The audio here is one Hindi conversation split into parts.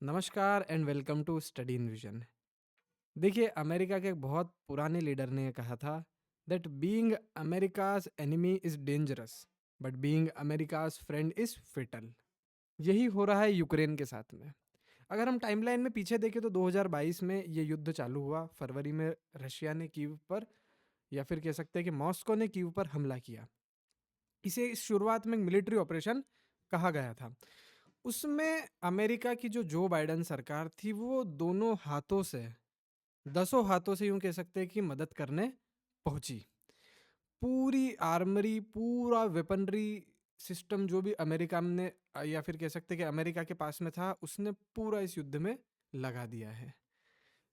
नमस्कार and welcome to study in vision. देखिए, अमेरिका के एक बहुत पुराने लीडर ने ये कहा था that being America's enemy is dangerous but being America's friend is fatal. यही हो रहा है यूक्रेन के साथ में। अगर हम टाइमलाइन में पीछे देखें तो 2022 में ये युद्ध चालू हुआ। फरवरी में रशिया ने कीव पर, या फिर कह सकते हैं कि मॉस्को ने कीव पर हमला किया। इसे शुरुआत में मिलिट्री ऑपरेशन कहा गया था। उसमें अमेरिका की जो बाइडेन सरकार थी वो दोनों हाथों से, दसों हाथों से यूं कह सकते हैं कि मदद करने पहुंची। पूरी आर्मरी, पूरा वेपनरी सिस्टम जो भी अमेरिका ने या फिर कह सकते हैं कि अमेरिका के पास में था, उसने पूरा इस युद्ध में लगा दिया है।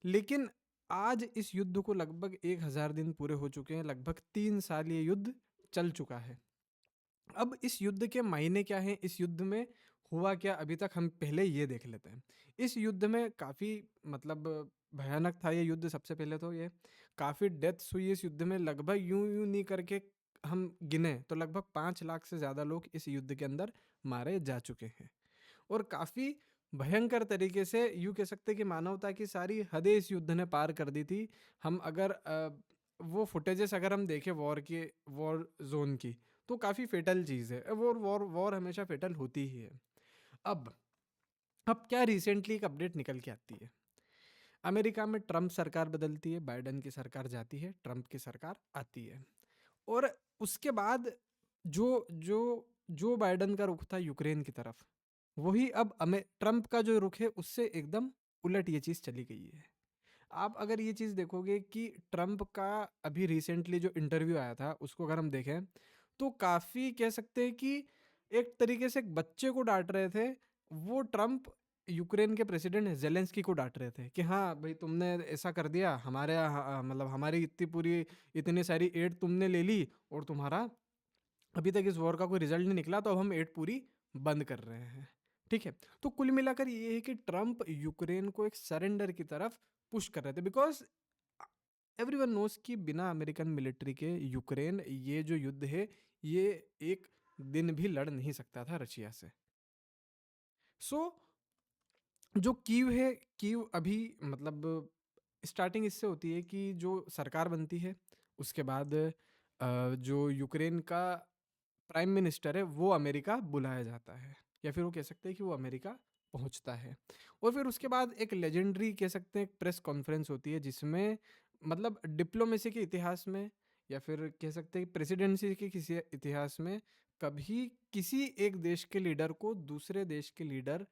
लेकिन आज इस युद्ध को लगभग 1000 दिन पूरे हो चुके हैं। लगभग 3 साल ये युद्ध चल चुका है। अब इस युद्ध के मायने क्या हैं, इस युद्ध में हुआ क्या अभी तक, हम पहले ये देख लेते हैं। इस युद्ध में काफ़ी मतलब भयानक था ये युद्ध। सबसे पहले तो ये काफ़ी डेथ्स हुई इस युद्ध में। लगभग यूं यूं नहीं करके हम गिने तो लगभग 5 लाख से ज़्यादा लोग इस युद्ध के अंदर मारे जा चुके हैं। और काफ़ी भयंकर तरीके से यूं कह सकते हैं कि मानवता की सारी हदें इस युद्ध ने पार कर दी थी। हम अगर वो फुटेजेस अगर हम देखें वॉर के, वॉर जोन की, तो काफ़ी फेटल चीज़ है। वॉर वॉर वॉर हमेशा फेटल होती ही है। अब अब क्या रिसेंटली एक अपडेट निकल के आती है। अमेरिका में ट्रम्प सरकार बदलती है, बाइडेन की सरकार जाती है, ट्रम्प की सरकार आती है। और उसके बाद जो जो जो बाइडेन का रुख था यूक्रेन की तरफ, वही अब ट्रम्प का जो रुख है उससे एकदम उलट ये चीज़ चली गई है। आप अगर ये चीज़ देखोगे कि ट्रम्प का अभी रिसेंटली जो इंटरव्यू आया था उसको अगर हम देखें तो काफ़ी कह सकते हैं कि एक तरीके से एक बच्चे को डांट रहे थे। वो ट्रम्प यूक्रेन के प्रेसिडेंट जेलेंस्की को डांट रहे थे कि हाँ भाई, तुमने ऐसा कर दिया, हमारे मतलब हमारी इतनी सारी एड तुमने ले ली और तुम्हारा अभी तक इस वॉर का कोई रिजल्ट नहीं निकला, तो अब हम एड पूरी बंद कर रहे हैं। ठीक है। तो कुल मिलाकर ये है कि ट्रम्प यूक्रेन को एक सरेंडर की तरफ पुश कर रहे थे, बिकॉज एवरीवन नोस कि बिना अमेरिकन मिलिट्री के यूक्रेन ये जो युद्ध है ये एक दिन भी लड़ नहीं सकता था रशिया से। सो जो कीव है, कीव अभी मतलब स्टार्टिंग इससे होती है कि जो सरकार बनती है उसके बाद जो यूक्रेन का प्राइम मिनिस्टर है वो अमेरिका बुलाया जाता है, या फिर वो कह सकते हैं कि वो अमेरिका पहुंचता है। और फिर उसके बाद एक लेजेंडरी कह सकते हैं एक प्रेस कॉन्फ्रेंस होती है जिसमें मतलब डिप्लोमेसी के इतिहास में, या फिर कह सकते हैं प्रेसिडेंसी के किसी इतिहास में, कभी किसी एक देश के लीडर को दूसरे देश के लीडर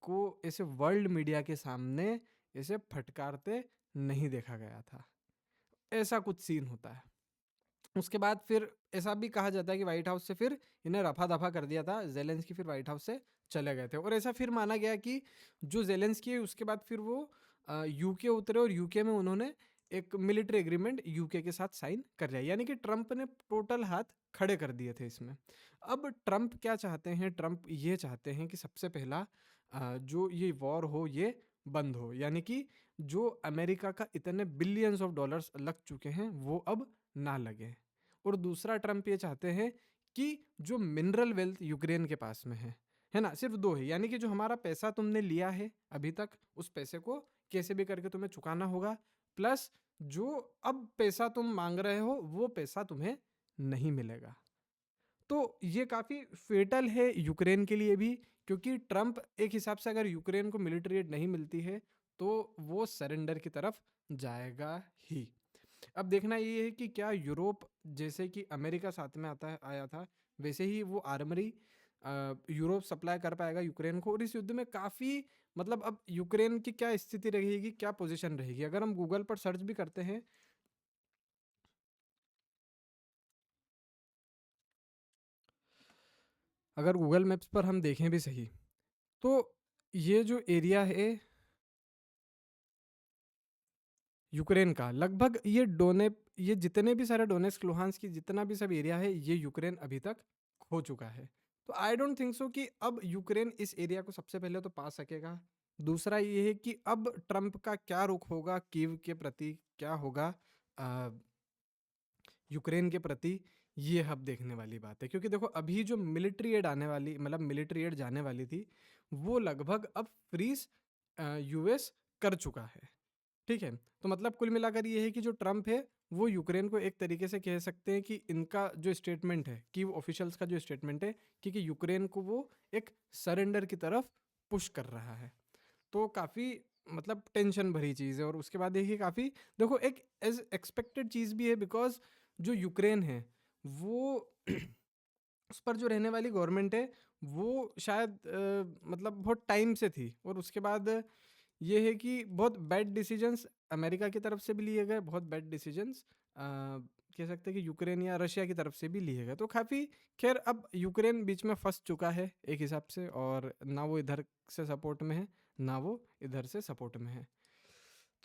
को ऐसे वर्ल्ड मीडिया के सामने ऐसे फटकारते नहीं देखा गया था। ऐसा कुछ सीन होता है। उसके बाद फिर ऐसा भी कहा जाता है कि व्हाइट हाउस से फिर इन्हें रफा दफा कर दिया था। जेलेंस्की फिर व्हाइट हाउस से चले गए थे, और ऐसा फिर माना गया कि जो जेलेंस्की है उसके बाद फिर वो यूके उतरे और यूके में उन्होंने एक मिलिट्री एग्रीमेंट यूके के साथ साइन कर लिया। यानी कि ट्रंप ने टोटल हाथ खड़े कर दिए थे इसमें। अब ट्रंप क्या चाहते हैं, ट्रंप ये चाहते हैं कि सबसे पहला जो ये वॉर हो ये बंद हो। यानी कि जो अमेरिका का इतने बिलियंस ऑफ डॉलर्स लग चुके हैं वो अब ना लगे। और दूसरा ट्रम्प ये चाहते हैं कि जो मिनरल वेल्थ यूक्रेन के पास में है ना, सिर्फ दो है। यानी कि जो हमारा पैसा तुमने लिया है अभी तक, उस पैसे को कैसे भी करके तुम्हें चुकाना होगा, प्लस जो अब पैसा तुम मांग रहे हो वो पैसा तुम्हें नहीं मिलेगा। तो ये काफ़ी फेटल है यूक्रेन के लिए भी, क्योंकि ट्रम्प एक हिसाब से अगर यूक्रेन को मिलिट्री एड नहीं मिलती है तो वो सरेंडर की तरफ जाएगा ही। अब देखना ये है कि क्या यूरोप, जैसे कि अमेरिका साथ में आया था, वैसे ही वो आर्मरी यूरोप सप्लाई कर पाएगा यूक्रेन को। और इस युद्ध में काफ़ी मतलब अब यूक्रेन की क्या स्थिति रहेगी, क्या पोजीशन रहेगी, अगर हम गूगल पर सर्च भी करते हैं। अगर गूगल मैप्स पर हम देखें भी सही तो ये जो एरिया है यूक्रेन का, लगभग ये जितने भी सारे डोनेस्क लुहांस्क की जितना भी सब एरिया है ये यूक्रेन अभी तक खो चुका है। तो आई डोंट थिंक सो कि अब यूक्रेन इस एरिया को सबसे पहले तो पा सकेगा। दूसरा ये है कि अब ट्रंप का क्या रुख होगा कीव के प्रति, क्या होगा अ, यूक्रेन के प्रति, ये अब देखने वाली बात है। क्योंकि देखो अभी जो मिलिट्री एड आने वाली, मतलब मिलिट्री एड जाने वाली थी, वो लगभग अब फ्रीज यूएस कर चुका है। ठीक है, तो मतलब कुल मिलाकर ये है कि जो ट्रम्प है वो यूक्रेन को एक तरीके से कह सकते हैं कि इनका जो स्टेटमेंट है, कि वो ऑफिशियल्स का जो स्टेटमेंट है कि यूक्रेन को वो एक सरेंडर की तरफ पुश कर रहा है। तो काफ़ी मतलब टेंशन भरी चीज़ है। और उसके बाद देखिए काफ़ी, देखो एक एज एक्सपेक्टेड चीज़ भी है, बिकॉज जो यूक्रेन है वो उस पर जो रहने वाली गवर्नमेंट है वो शायद मतलब बहुत टाइम से थी। और उसके बाद ये है कि बहुत बैड डिसीजंस अमेरिका की तरफ से भी लिए गए, बहुत बैड डिसीजंस कह सकते हैं कि यूक्रेन या रशिया की तरफ से भी लिए गए। तो काफ़ी, खैर अब यूक्रेन बीच में फंस चुका है एक हिसाब से, और ना वो इधर से सपोर्ट में है ना वो इधर से सपोर्ट में है।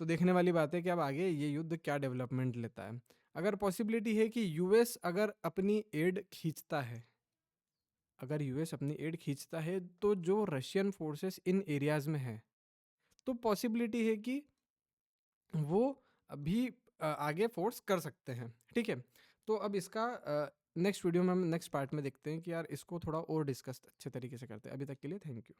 तो देखने वाली बात है कि अब आगे ये युद्ध क्या डेवलपमेंट लेता है। अगर पॉसिबिलिटी है कि यूएस अगर अपनी एड खींचता है, अगर यूएस अपनी एड खींचता है तो जो रशियन फोर्सेस इन एरियाज में है, तो पॉसिबिलिटी है कि वो अभी आगे फोर्स कर सकते हैं। ठीक है, तो अब इसका नेक्स्ट वीडियो में हम नेक्स्ट पार्ट में देखते हैं कि यार इसको थोड़ा और डिस्कस अच्छे तरीके से करते हैं। अभी तक के लिए थैंक यू।